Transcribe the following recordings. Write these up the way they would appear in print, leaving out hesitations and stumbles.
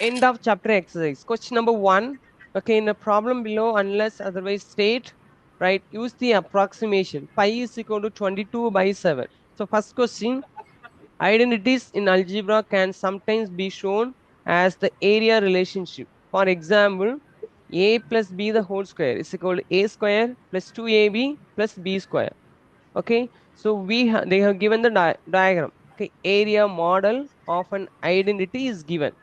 End of chapter exercise. Question number 1. Okay, in the problem below, unless otherwise state, right, use the approximation. Pi is equal to 22 by 7. So first question, identities in algebra can sometimes be shown as the area relationship. For example, a plus b the whole square is equal to a square plus 2ab plus b square. Okay, so they have given the diagram. Okay, area model of an identity is given.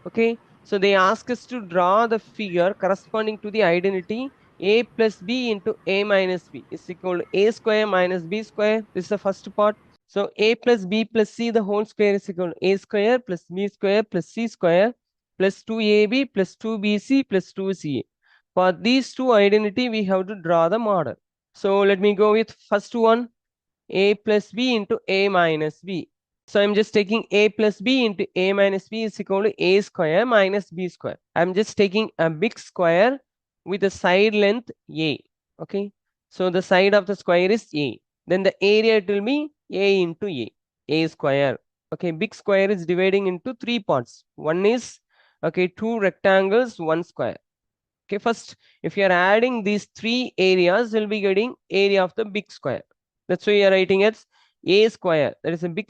Okay, so they ask us to draw the figure corresponding to the identity a plus b into a minus b is equal to a square minus b square. This is the first part. So a plus b plus c the whole square is equal to a square plus b square plus c square plus 2ab plus 2bc plus 2ca. For these two identity, we have to draw the model. So let me go with first one, a plus b into a minus b. So I'm just taking a plus b into a minus b is equal to a square minus b square. I'm just taking a big square with a side length a. Okay. So the side of the square is a. Then the area it will be a into a square. Okay. Big square is dividing into three parts. One is, okay, two rectangles, one square. Okay. First, if you are adding these three areas, you'll be getting area of the big square. That's why you are writing as a square. That is a big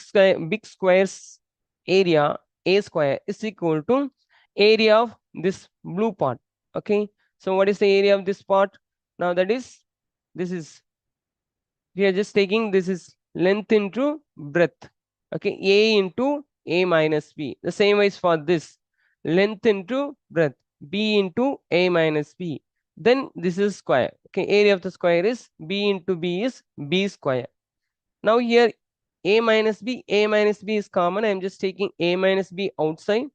square's area. A square is equal to area of this blue part. Okay. So what is the area of this part? Now this is, we are just taking this is length into breadth. Okay. A into a minus b. The same way is for this, length into breadth, b into a minus b. Then this is square. Okay. Area of the square is b into b is b square. Now here a minus b is common. I'm just taking a minus b outside.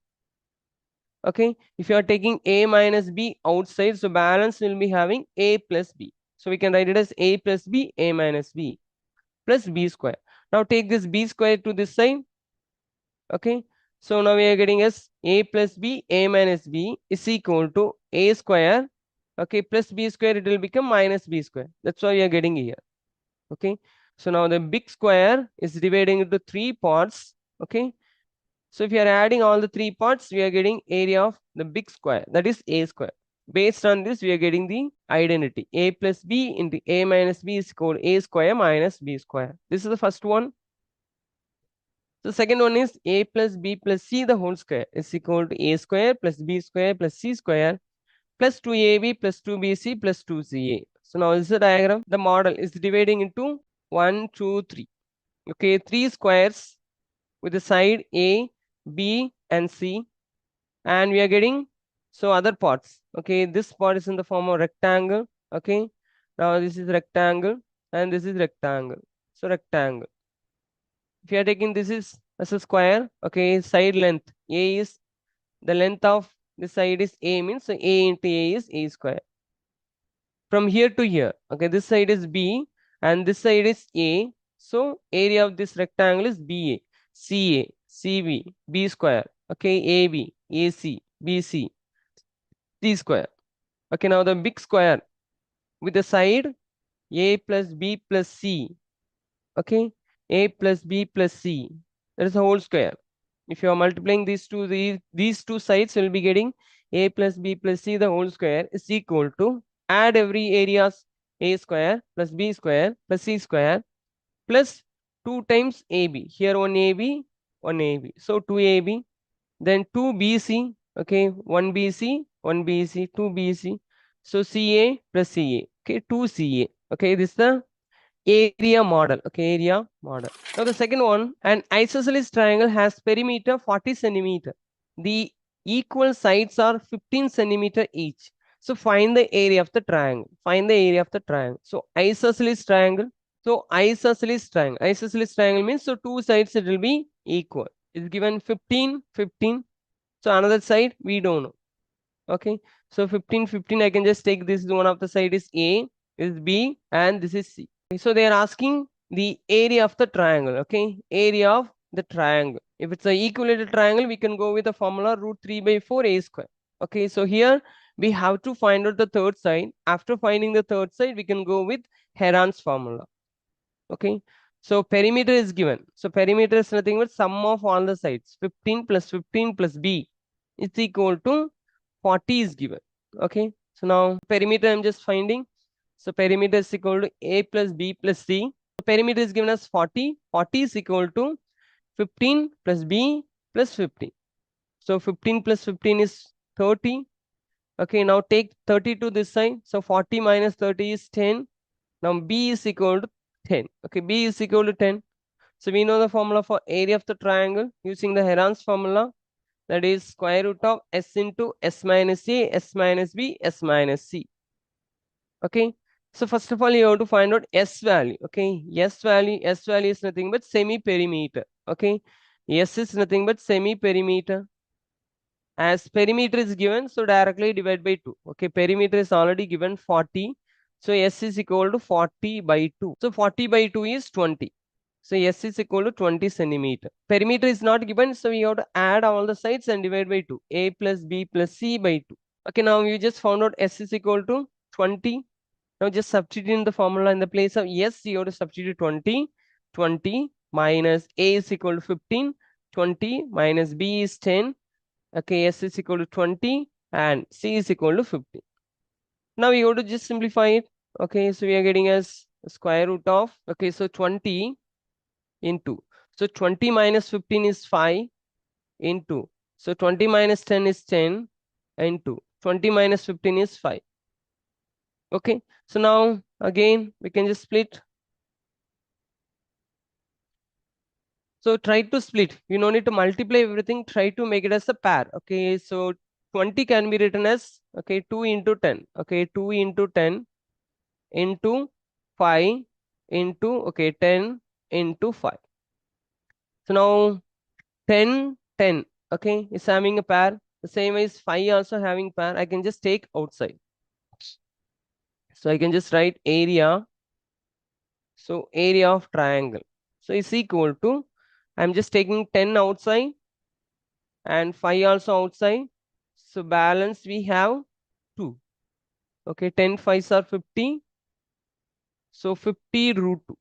Okay, if you are taking a minus b outside, so balance will be having a plus b. So we can write it as a plus b, a minus b plus b square. Now take this b square to this side. Okay, so now we are getting as a plus b, a minus b is equal to a square. Okay, plus b square, it will become minus b square. That's why we are getting here. Okay, so now the big square is dividing into three parts. Okay, so if you are adding all the three parts, we are getting area of the big square, that is a square. Based on this, we are getting the identity a plus b into a minus b is equal to a square minus b square. This is the first one. The second one is a plus b plus c the whole square is equal to a square plus b square plus c square plus 2ab plus 2bc plus 2ca. So now this is the diagram. The model is dividing into 1, 2, 3. Okay, three squares with the side a, b, and c, and we are getting so other parts. Okay, this part is in the form of rectangle. Okay, now this is rectangle and this is rectangle. So rectangle. If you are taking this is as a square, okay, side length a is the length of the side is a, means so a into a is a square. From here to here, okay, this side is b and this side is a. So area of this rectangle is ba, ca, cb, b square. Okay, ab, ac, bc, c square. Okay, now the big square with the side a plus b plus c. Okay, a plus b plus c. That is the whole square. If you are multiplying these two sides, you will be getting a plus b plus c the whole square is equal to, add every areas, a square plus b square plus c square plus 2 times ab. Here 1ab, 1ab. So 2ab, then 2bc. Okay, 1bc, 1bc, 2bc. So ca plus ca. Okay, 2ca. Okay, this is the area model. Okay, area model. Now the second one, an isosceles triangle has perimeter 40 centimeter. The equal sides are 15 centimeter each. So find the area of the triangle. Find the area of the triangle. So isosceles triangle. So isosceles triangle. Isosceles triangle means so two sides it will be equal. It's given 15, 15. So another side we don't know. Okay. So 15, 15. I can just take this one of the side is A, is B, and this is C. So they are asking the area of the triangle. Okay, area of the triangle. If it's an equilateral triangle, we can go with the formula root 3 by 4 a square. Okay, so here we have to find out the third side. After finding the third side, we can go with Heron's formula. Okay, so perimeter is given. So perimeter is nothing but sum of all the sides. 15 plus 15 plus b. is equal to 40 is given. Okay. So now perimeter I'm just finding. So perimeter is equal to A plus B plus C. So perimeter is given as 40. 40 is equal to 15 plus B plus 15. So 15 plus 15 is 30. Okay, now take 30 to this side. So 40 minus 30 is 10. Now B is equal to 10. Okay, B is equal to 10. So we know the formula for area of the triangle using the Heron's formula, that is square root of S into S minus A, S minus B, S minus C. Okay. So first of all, you have to find out S value. Okay. S value is nothing but semi-perimeter. Okay. S is nothing but semi-perimeter. As perimeter is given, so directly divide by 2. Okay. Perimeter is already given 40. So S is equal to 40 by 2. So 40 by 2 is 20. So S is equal to 20 centimeter. Perimeter is not given, so we have to add all the sides and divide by 2. A plus B plus C by 2. Okay, now you just found out S is equal to 20. Now just substitute in the formula in the place of S, you have to substitute 20. 20 minus A is equal to 15. 20 minus B is 10. Okay, S is equal to 20 and C is equal to 50. Now we have to just simplify it. Okay, so we are getting as square root of, okay, so 20 into, so 20 minus 15 is 5 into, so 20 minus 10 is 10 into 20 minus 15 is 5. Okay, so now again we can just split. So try to split. You don't need to multiply everything. Try to make it as a pair. Okay, so 20 can be written as, okay, 2 into 10. Okay, 2 into 10 into 5 into, okay, 10 into 5. So now 10, 10, okay, is having a pair. The same as 5 also having pair. I can just take outside. So I can just write area. So area of triangle. So is equal to, I'm just taking 10 outside and 5 also outside. So balance we have 2. Okay, 10 5s are 50. So 50 root 2.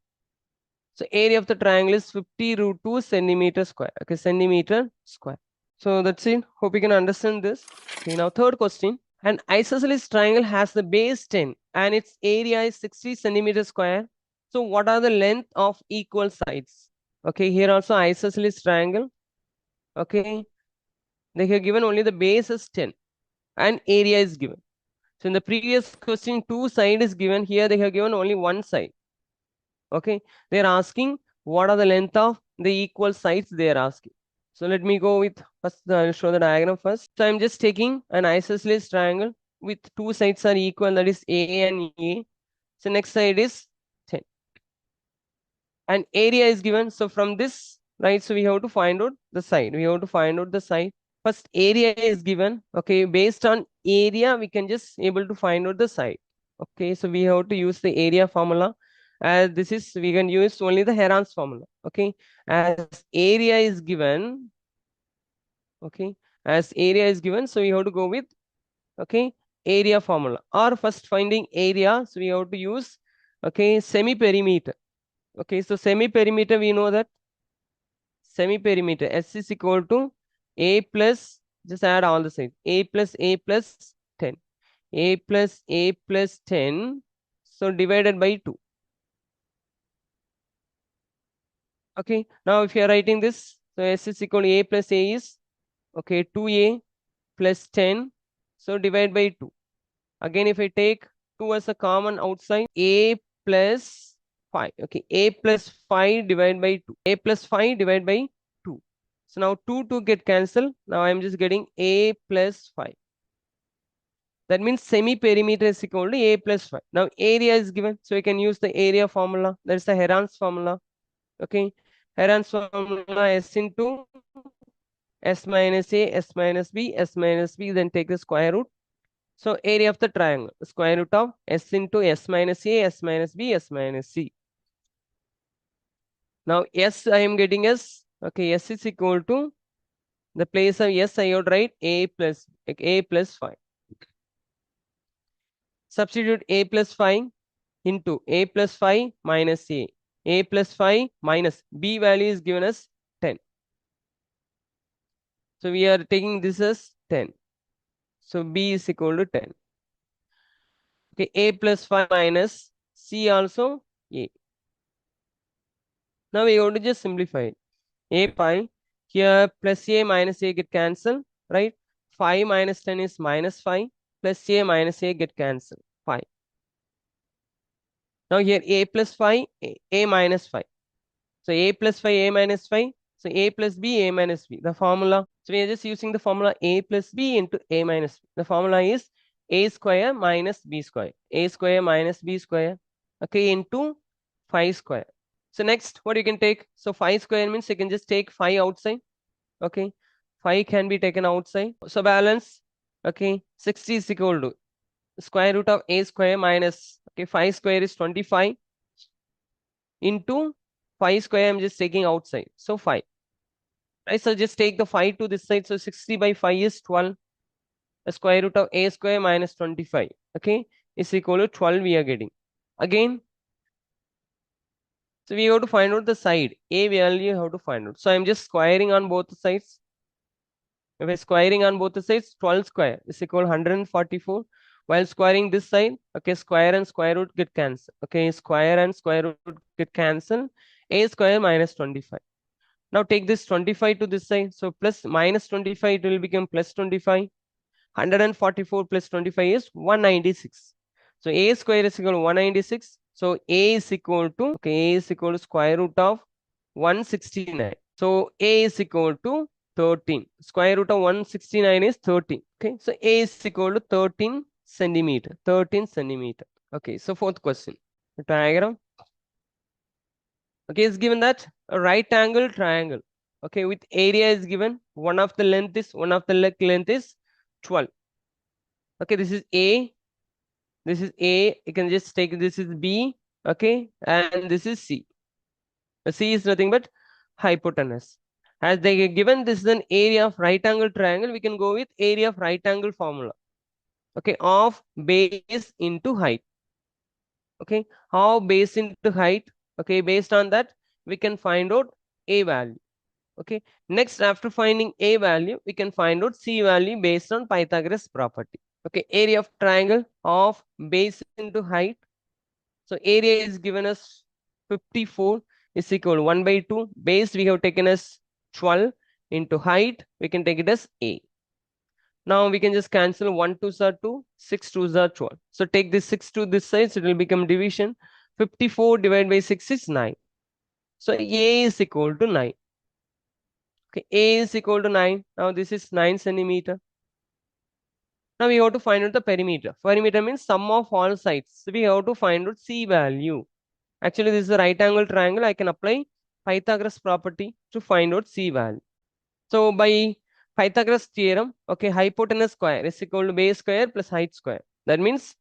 So area of the triangle is 50 root 2 centimeter square. Okay, centimeter square. So that's it. Hope you can understand this. Okay, now third question. An isosceles triangle has the base 10 and its area is 60 centimeters square. So what are the length of equal sides? Okay, here also isosceles triangle. Okay, they have given only the base is 10 and area is given. So in the previous question, 2 side is given. Here they have given only 1 side. Okay, they are asking what are the length of the equal sides they are asking. So let me go with first, I'll show the diagram first. So I'm just taking an isosceles triangle with 2 sides are equal, that is A and A. So next side is 10. And area is given. So from this, right, so we have to find out the side. We have to find out the side. First area is given. Okay, based on area, we can just able to find out the side. Okay, so we have to use the area formula. As this is, we can use only the Heron's formula. Okay, as area is given. Okay, as area is given, so we have to go with, okay, area formula. Or first finding area, so we have to use, okay, semi perimeter. Okay, so semi perimeter we know that semi perimeter S is equal to A plus, just add all the sides, A plus A plus 10. A plus A plus 10. So divided by 2. Okay, now if you are writing this, so S is equal to A plus A is, okay, 2A plus 10. So divide by 2. Again, if I take 2 as a common outside, A plus 5. Okay, A plus 5 divided by 2. A plus 5 divided by 2. So now 2 get cancelled. Now I am just getting A plus 5. That means semi-perimeter is equal to A plus 5. Now area is given. So you can use the area formula. That is the Heron's formula. Okay. Heron's formula S into S minus A, S minus B, S minus B. Then take the square root. So area of the triangle, square root of S into S minus A, S minus B, S minus C. Now S I am getting as, okay, S is equal to, the place of S I would write A plus, like A plus 5. Substitute A plus 5 into A plus 5 minus A. A plus 5 minus B value is given as 10. So we are taking this as 10. So B is equal to 10. Okay, A plus 5 minus C also A. Now we want to just simplify it. A pi, here plus A minus A get cancelled, right? 5 minus 10 is minus 5, plus A minus A get cancelled, 5. Now here A plus 5, A minus 5. So A plus 5, A minus 5. So A plus B, A minus B. The formula. So we are just using the formula A plus B into A minus B. The formula is A square minus B square. A square minus B square. Okay, into 5 square. So next, what you can take? So 5 square means you can just take 5 outside. Okay, 5 can be taken outside. So balance. Okay, 60 is equal to square root of A square minus, okay, 5 square is 25 into 5 square, I'm just taking outside. So 5. Right, so just take the 5 to this side. So 60 by 5 is 12. The square root of A square minus 25. Okay, is equal to 12 we are getting. Again, so we have to find out the side. A value have to find out. So I'm just squaring on both sides. If we're squaring on both the sides, 12 square is equal to 144. While squaring this side, okay, square and square root get cancelled. Okay, square and square root get cancelled. A square minus 25. Now take this 25 to this side. So plus minus 25, it will become plus 25. 144 plus 25 is 196. So A square is equal to 196. So A is equal to, okay, A is equal to square root of 169. So A is equal to 13. Square root of 169 is 13. Okay, so A is equal to 13 centimeter. 13 centimeter. Okay, so fourth question. The diagram. Okay, it's given that a right angle triangle. Okay, with area is given. One of the length is 12. Okay, this is A. This is A. You can just take this is B. Okay, and this is C. C is nothing but hypotenuse. As they get given this is an area of right angle triangle, we can go with area of right angle formula. Okay, of base into height. Okay, how base into height? Okay, based on that, we can find out A value. Okay, next after finding A value, we can find out C value based on Pythagoras property. Okay, area of triangle of base into height. So area is given as 54 is equal to 1 by 2. Base we have taken as 12 into height. We can take it as A. Now we can just cancel 1 2s are 2, 6 2s are 12. So take this 6 to this side, so it will become division. 54 divided by 6 is 9. So A is equal to 9. Okay, A is equal to 9. Now this is 9 centimeter. Now we have to find out the perimeter. Perimeter means sum of all sides. So we have to find out C value. Actually, this is a right angle triangle. I can apply Pythagoras property to find out C value. So by Pythagoras theorem, okay, hypotenuse square is equal to base square plus height square. That means,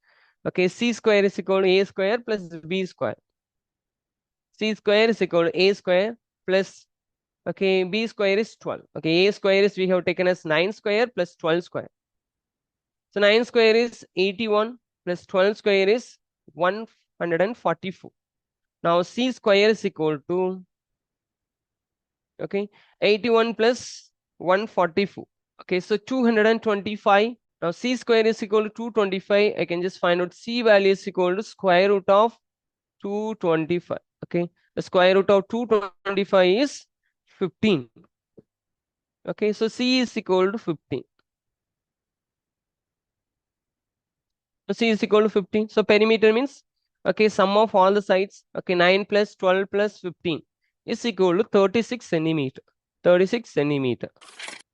okay, C square is equal to A square plus B square. C square is equal to A square plus, okay, B square is 12. Okay, A square is we have taken as 9 square plus 12 square. So 9 square is 81 plus 12 square is 144. Now C square is equal to, okay, 81 plus 144. Okay, so 225. Now C square is equal to 225. I can just find out C value is equal to square root of 225. Okay, the square root of 225 is 15. Okay, so C is equal to 15. So C is equal to 15. So perimeter means, okay, sum of all the sides. Okay, 9 plus 12 plus 15 is equal to 36 centimeter. 36 centimeter.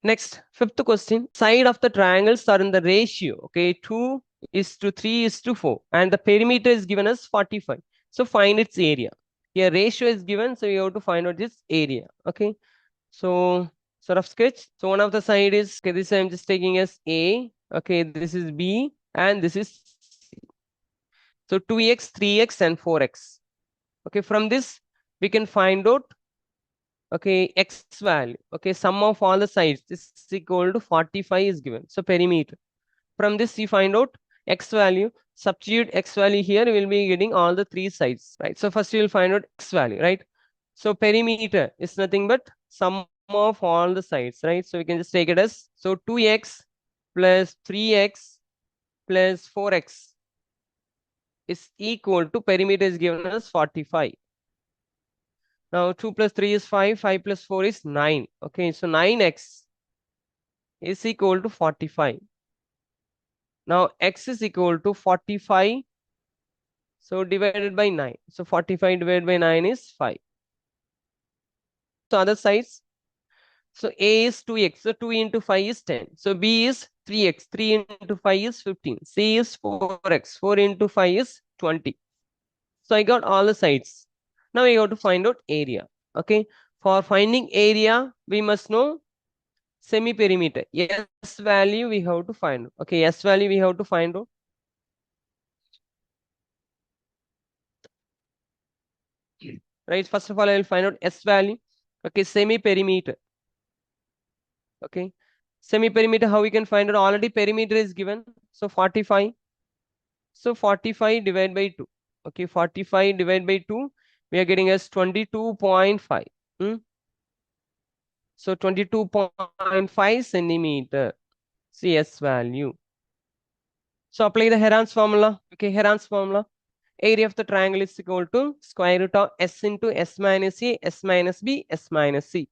Next, fifth question. Side of the triangles are in the ratio. Okay, 2 is to 3 is to 4. And the perimeter is given as 45. So find its area. Here ratio is given. So you have to find out its area. Okay. So sort of sketch. So one of the side is, okay, this I'm just taking as A. Okay, this is B. And this is C. So 2x, 3x, and 4x. Okay, from this, we can find out, okay, x value. Okay, sum of all the sides is equal to 45 is given. So perimeter. From this, you find out x value. Substitute x value here, we will be getting all the three sides, right? So first you will find out x value, right? So perimeter is nothing but sum of all the sides, right? So we can just take it as, so 2x plus 3x plus 4x is equal to, perimeter is given as 45. Now 2 plus 3 is 5, 5 plus 4 is 9. Okay, so 9x is equal to 45. Now x is equal to 45, so divided by 9. So 45 divided by 9 is 5. So other sides, so a is 2x, so 2 into 5 is 10. So b is 3x, 3 into 5 is 15. C is 4x, 4 into 5 is 20. So I got all the sides. Now we have to find out area. Okay, for finding area, we must know semi-perimeter. S value we have to find out. Okay, S value we have to find out. Right, first of all, I will find out S value. Okay, semi-perimeter. Okay, semi-perimeter, how we can find out? Already perimeter is given. So 45. So 45 divided by 2. Okay, 45 divided by 2, we are getting as 22.5. So 22.5 centimeter. CS value. So apply the Heron's formula. Okay, Heron's formula. Area of the triangle is equal to square root of S into S minus A, S minus B, S minus C.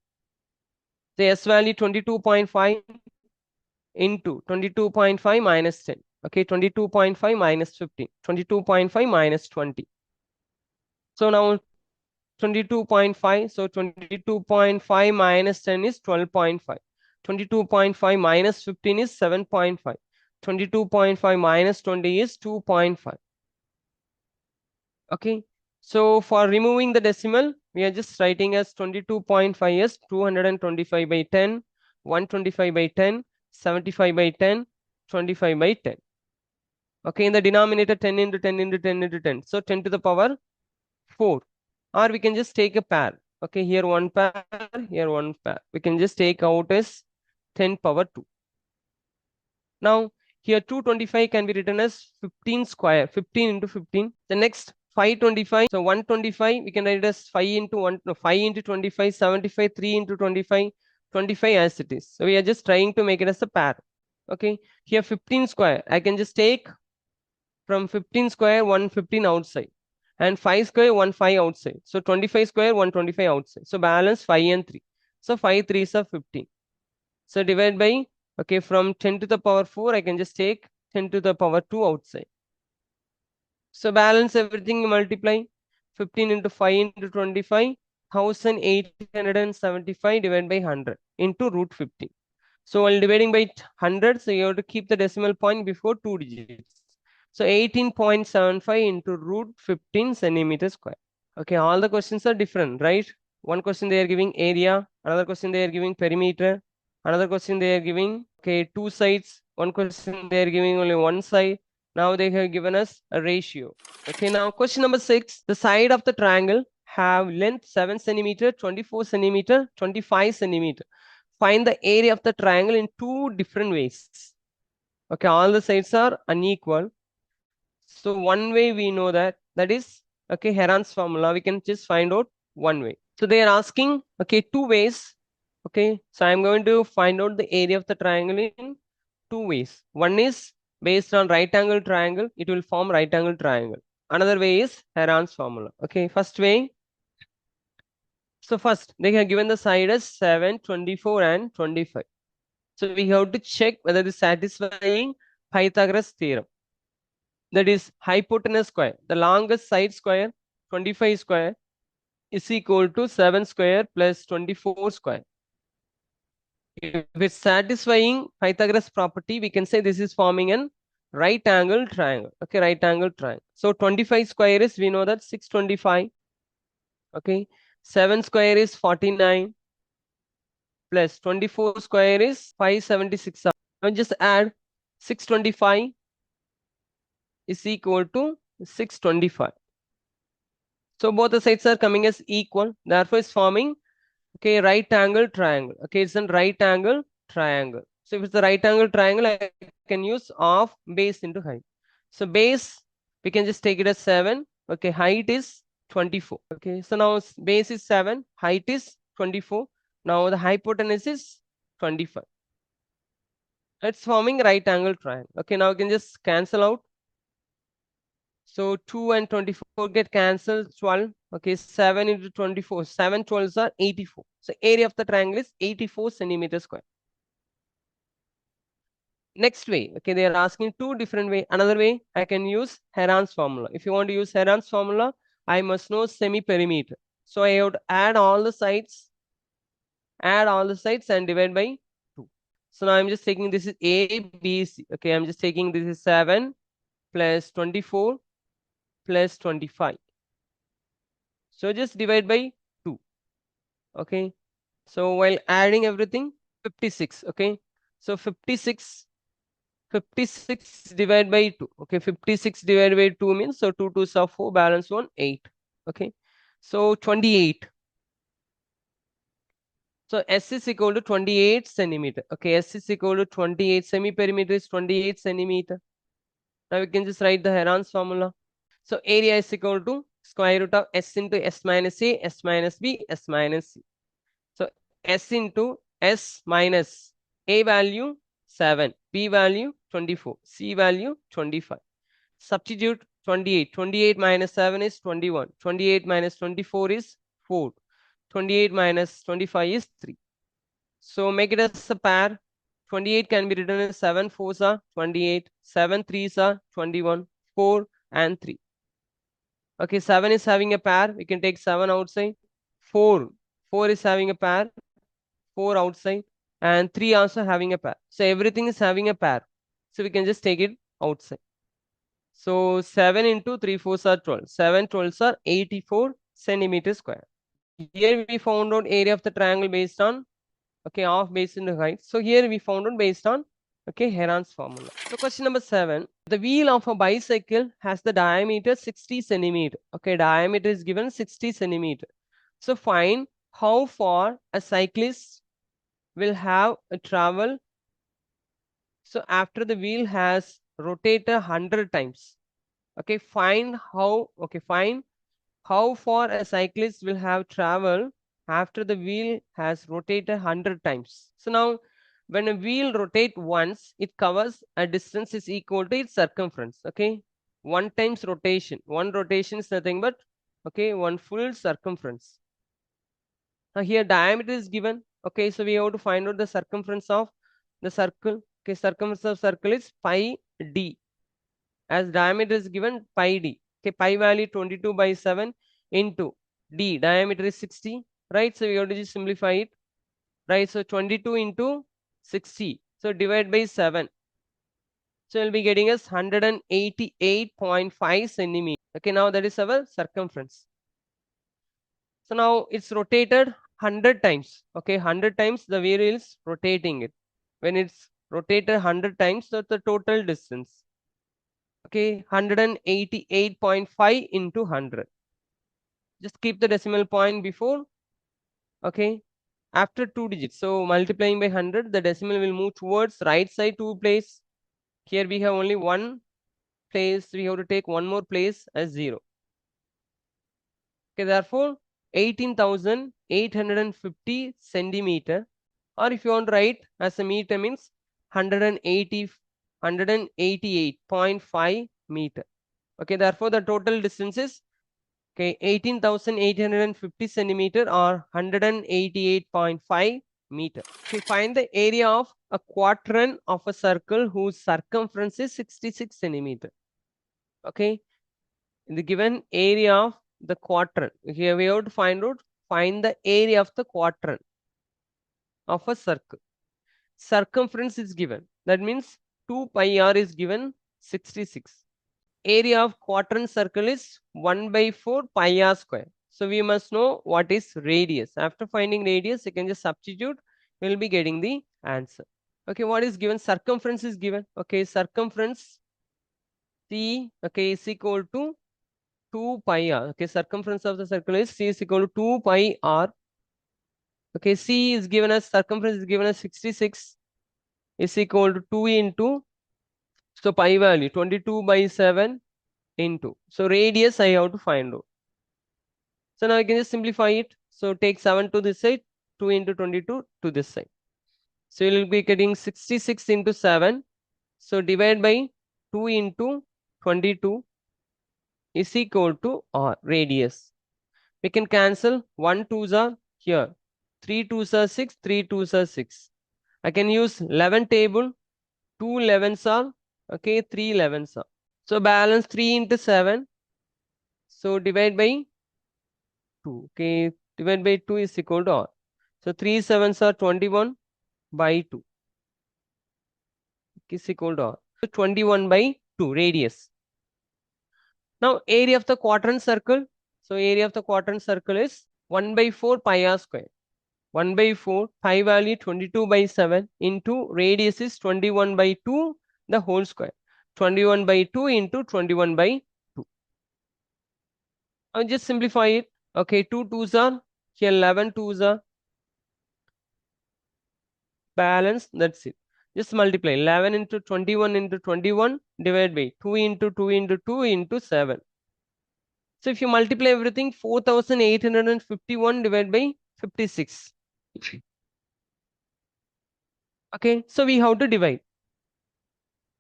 The S value 22.5 into 22.5 minus 10. Okay, 22.5 minus 15. 22.5 minus 20. So now 22.5. So 22.5 minus 10 is 12.5. 22.5 minus 15 is 7.5. 22.5 minus 20 is 2.5. Okay. So for removing the decimal, we are just writing as 22.5 as 225 by 10, 125 by 10, 75 by 10, 25 by 10. Okay, in the denominator 10 into 10 into 10 into 10. So 10 to the power 4. Or we can just take a pair. Okay, here one pair, here one pair. We can just take out as 10 power 2. Now here 225 can be written as 15 square, 15 into 15. The next 525, so 125 we can write it as 5 into 1, no, 5 into 25, 75, 3 into 25, 25 as it is. So we are just trying to make it as a pair. Okay, here 15 square, I can just take from 15 square 115 outside, and 5 square 1 5 outside. So 25 square 125 outside. So balance 5 and 3. So 5 3s are 15. So divide by, okay, from 10 to the power 4, I can just take 10 to the power 2 outside. So balance everything, multiply 15 into 5 into 25, 1875 divided by 100 into root 15. So while dividing by 100, so you have to keep the decimal point before 2 digits. So 18.75 into root 15 centimeter square. Okay, all the questions are different, right? One question they are giving area, another question they are giving perimeter, another question they are giving, okay, two sides, one question they are giving only one side. Now they have given us a ratio. Okay, now question number 6. The side of the triangle have length 7 centimeter, 24 centimeter, 25 centimeter. Find the area of the triangle in two different ways. Okay, all the sides are unequal. So one way we know that is, okay, Heron's formula. We can just find out one way. So they are asking, okay, two ways. Okay, so I'm going to find out the area of the triangle in two ways. One is based on right angle triangle. It will form right angle triangle. Another way is Heron's formula. Okay, first way. So first, they have given the side as 7, 24 and 25. So we have to check whether it is satisfying Pythagoras theorem. That is hypotenuse square. The longest side square, 25 square, is equal to 7 square plus 24 square. If it's satisfying Pythagoras property, we can say this is forming an right angle triangle. Okay, right angle triangle. So 25 square is, we know that 625. Okay, 7 square is 49 plus 24 square is 576. Now just add 625 is equal to 625. So both the sides are coming as equal. Therefore, it's forming, okay, right angle triangle. Okay, it's a right angle triangle. So if it's a right angle triangle, I can use of base into height. So base, we can just take it as 7. Okay, height is 24. Okay, so now base is 7, height is 24. Now the hypotenuse is 25. It's forming right angle triangle. Okay, now we can just cancel out. So 2 and 24 get cancelled, 12. Okay, 7 into 24. 7 12s are 84. So area of the triangle is 84 centimeters square. Next way, okay, they are asking two different way. Another way, I can use Heron's formula. If you want to use Heron's formula, I must know semi-perimeter. So I have to add all the sides and divide by 2. So now I'm just taking this is A, B, C. Okay, I'm just taking this is 7 plus 24 plus 25. So just divide by 2. Okay. So while adding everything, 56. Okay. So 56 divided by 2. Okay. 56 divided by 2 means so 2 2s are 4, balance 1, 8. Okay. So 28. So S is equal to 28 centimeter. Okay. S is equal to 28. Semi-perimeter is 28 centimeter. Now we can just write the Heron's formula. So area is equal to square root of S into S minus A, S minus B, S minus C. So S into S minus A value 7, B value 24, C value 25. Substitute 28. 28 minus 7 is 21. 28 minus 24 is 4. 28 minus 25 is 3. So make it as a pair. 28 can be written as 7 4s are 28, 7 3s are 21, 4 and 3. Okay, 7 is having a pair. We can take 7 outside. 4. 4 is having a pair. 4 outside. And 3 also having a pair. So everything is having a pair. So we can just take it outside. So 7 into 3 4s are 12. 7 12s are 84 centimeters square. Here we found out area of the triangle based on, okay, half based on the height. So here we found out based on, okay, Heron's formula. So question number 7. The wheel of a bicycle has the diameter 60 centimeter. Okay, diameter is given 60 centimeter. So find how far a cyclist will have a travel. So after the wheel has rotated 100 times. Okay, find how far a cyclist will have traveled after the wheel has rotated 100 times. So now when a wheel rotate once, it covers a distance is equal to its circumference. Okay, one times rotation. One rotation is nothing but, okay, one full circumference. Now here diameter is given. Okay, so we have to find out the circumference of the circle. Okay, circumference of circle is pi d. As diameter is given pi d. Okay, pi value 22 by 7 into d. Diameter is 60. Right, so we have to just simplify it. Right, so 22 into 60. So divide by 7. So we'll be getting us 188.5 centimeters. Okay, now that is our circumference. So now it's rotated 100 times. Okay, 100 times the wheel is rotating it. When it's rotated 100 times, that's the total distance. Okay, 188.5 into 100. Just keep the decimal point before. Okay, after 2 digits. So multiplying by 100, the decimal will move towards right side 2 place. Here we have only one place. We have to take one more place as 0. Okay, therefore 18,850 centimeter, or if you want to write as a meter means 188.5 meter. Okay, therefore the total distance is, okay, 18,850 centimeter or 188.5 meter. Okay, find the area of a quadrant of a circle whose circumference is 66 centimeter. Okay, in the given area of the quadrant, here we have to find the area of the quadrant of a circle. Circumference is given, that means 2 pi r is given 66. Area of quadrant circle is 1 by 4 pi r square. So we must know what is radius. After finding radius, you can just substitute, we will be getting the answer. Okay, what is given? Circumference is given. Okay, circumference C, okay, is equal to 2 pi r. Okay, circumference of the circle is C is equal to 2 pi r. Okay, C is given as, circumference is given as 66 is equal to 2 into, so pi value 22 by 7 into. So radius I have to find out. So now I can just simplify it. So take 7 to this side, 2 into 22 to this side. So you will be getting 66 into 7. So divide by 2 into 22 is equal to R, radius. We can cancel 1 2s are here. 3 2s are 6, 3 2s are 6. I can use 11 table, 2 11s are, okay, 3 11s are. So balance 3 into 7. So divide by 2. Okay, divide by 2 is equal to R. So 3 sevens are 21 by 2 is equal to R. So 21 by 2 radius. Now area of the quadrant circle. So area of the quadrant circle is 1 by 4 pi r square. 1 by 4 pi value 22 by 7 into radius is 21 by 2 the whole square. 21 by 2 into 21 by 2. I'll just simplify it. Okay, 2 2s are here, 11 2s are balance. That's it. Just multiply 11 into 21 into 21 divided by 2 into 2 into 2 into 7. So if you multiply everything, 4851 divided by 56. Okay, so we have to divide.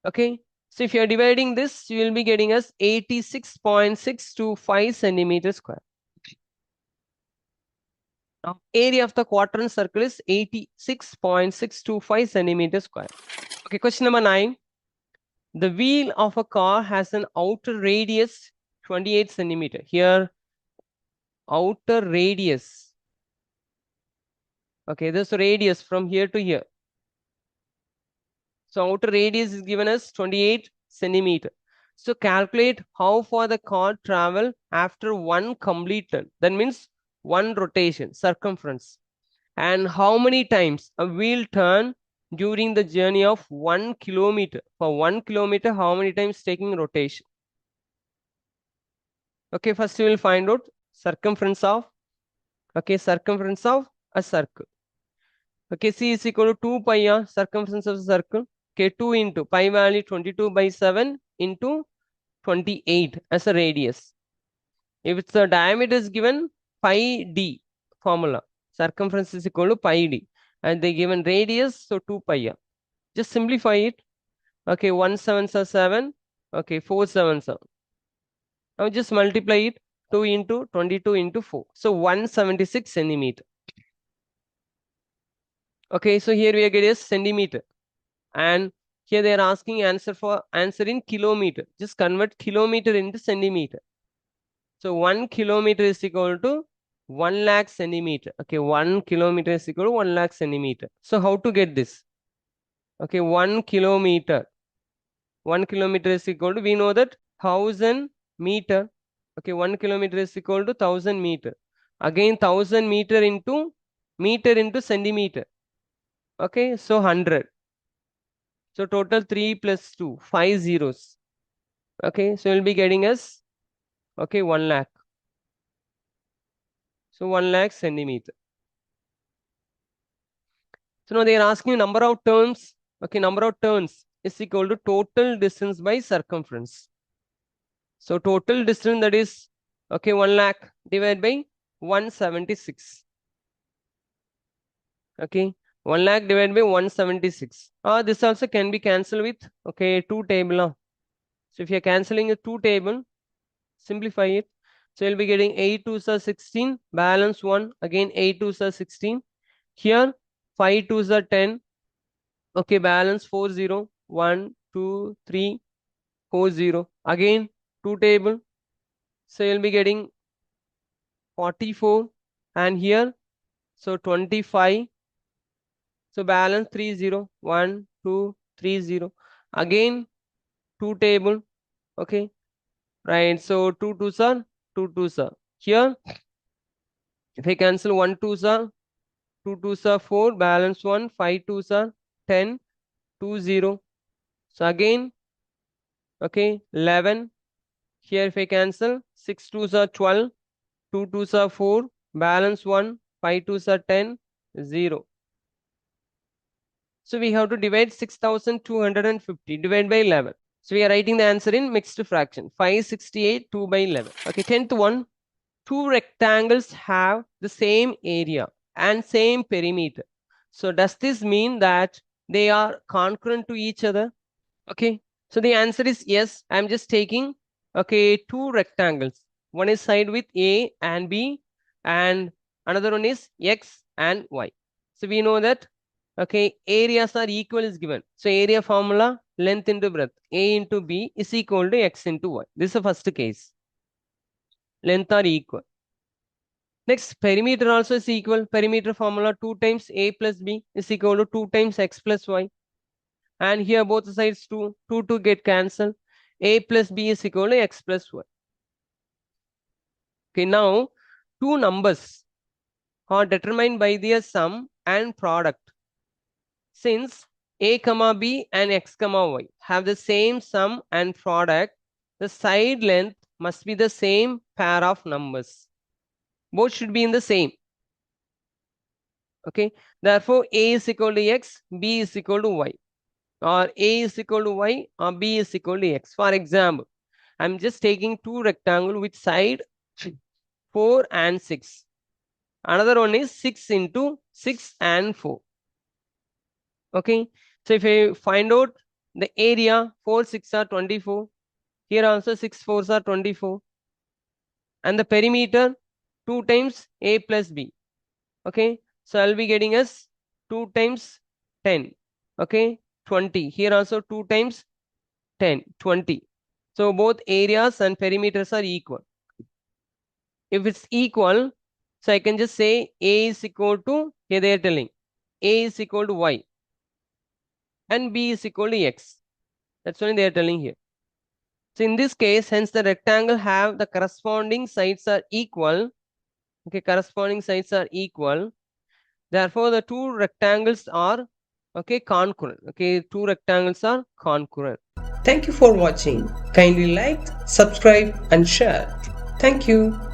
Okay, so if you are dividing this, you will be getting us 86.625 centimeters square. Now, area of the quadrant circle is 86.625 centimeters square. Okay, question number 9. The wheel of a car has an outer radius 28 centimeter. Here, outer radius. Okay, this radius from here to here. So outer radius is given as 28 centimeter. So calculate how far the car travel after one complete turn. That means one rotation, circumference. And how many times a wheel turn during the journey of 1 kilometer. For 1 kilometer, how many times taking rotation? Okay, first we will find out circumference of, circumference of a circle. Okay, C is equal to 2 pi r, circumference of the circle. Okay, 2 into pi value 22 by 7 into 28 as a radius. If it's a diameter is given, pi d formula. Circumference is equal to pi d. And they given radius, so 2 pi r. Just simplify it. Okay, 1 7s are 7. Okay, 4 7s are. Now just multiply it. 2 into 22 into 4. So 176 centimeter. Okay, so here we are getting a centimeter. And here they are asking answer in kilometer. Just convert kilometer into centimeter. So 1 kilometer is equal to 1 lakh centimeter. Okay, 1 kilometer is equal to 1 lakh centimeter. So how to get this? Okay, 1 kilometer. 1 kilometer is equal to, we know that 1000 meter. Okay, 1 kilometer is equal to 1000 meter. Again 1000 meter into centimeter. Okay, so 100. So total 3 plus 2, 5 zeros. Okay, so we'll be getting us, okay, 1 lakh. So 1 lakh centimeter. So now they are asking number of turns. Okay, number of turns is equal to total distance by circumference. So total distance, that is, okay, 1 lakh divided by 176. Okay, 1 lakh divided by 176. This also can be cancelled with, okay, 2 table. So if you are cancelling a 2 table, simplify it. So you'll be getting 8 2s are 16, balance 1, again 8 2s are 16. Here 5 2s are 10. Okay, balance 4 0. 1, 2, 3, 4 0. Again 2 table. So you'll be getting 44. And here, so 25. So balance 3 0. 1, 2, 3 0. Again 2 table. Okay. Right. So 2 2s are 2 2s are. Here, if I cancel 1 2s are 2 2s are 4, balance 1, 5 2s are 10, 2 0. So again, okay, 11. Here if I cancel, 6 2s are 12, 2 2s are 4, balance 1, 5 2s are 10, 0. So we have to divide 6250, divide by 11. So we are writing the answer in mixed fraction, 568, 2 by 11. Okay, 10th one, two rectangles have the same area and same perimeter. So does this mean that they are concurrent to each other? Okay. So the answer is yes. I'm just taking, okay, two rectangles. One is side with A and B, and another one is X and Y. So we know that, okay, areas are equal is given. So area formula, length into breadth, A into B is equal to X into Y. This is the first case. Length are equal. Next, perimeter also is equal. Perimeter formula 2 times A plus B is equal to 2 times X plus Y. And here both sides 2 get cancelled. A plus B is equal to X plus Y. Okay, now two numbers are determined by their sum and product. Since A comma B and X comma Y have the same sum and product, the side length must be the same pair of numbers. Both should be in the same. Okay, therefore A is equal to X, B is equal to Y, or A is equal to Y, or B is equal to X. For example, I'm just taking two rectangle with side 4 and 6. Another one is 6 into 6 and 4. Okay, so if I find out the area, 4 6 are 24. Here also 6 4s are 24. And the perimeter, 2 times A plus B. Okay, so I'll be getting as 2 times 10. Okay, 20. Here also 2 times 10, 20. So both areas and perimeters are equal. If it's equal, so I can just say A is equal to, here they are telling, A is equal to Y and B is equal to X. That's what they are telling here. So in this case, hence the rectangle have the corresponding sides are equal. Okay, corresponding sides are equal. Therefore, the two rectangles are, okay, concurrent. Okay, two rectangles are concurrent. Thank you for watching. Kindly like, subscribe and share. Thank you.